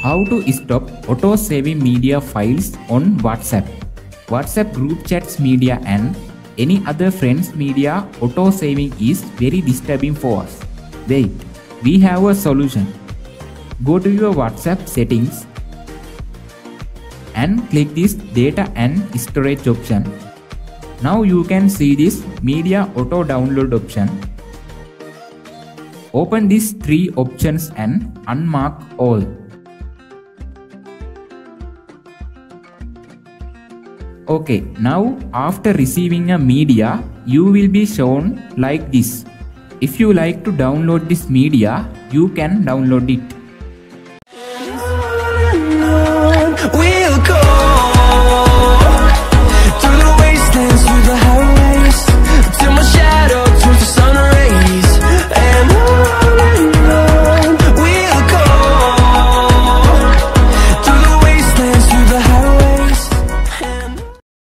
How to stop auto-saving media files on WhatsApp. WhatsApp group chats media and any other friends media auto-saving is very disturbing for us. Wait, we have a solution. Go to your WhatsApp settings and click this data and storage option. Now you can see this media auto download option. Open these three options and unmark all. Okay, now after receiving a media, you will be shown like this. If you like to download this media, you can download it.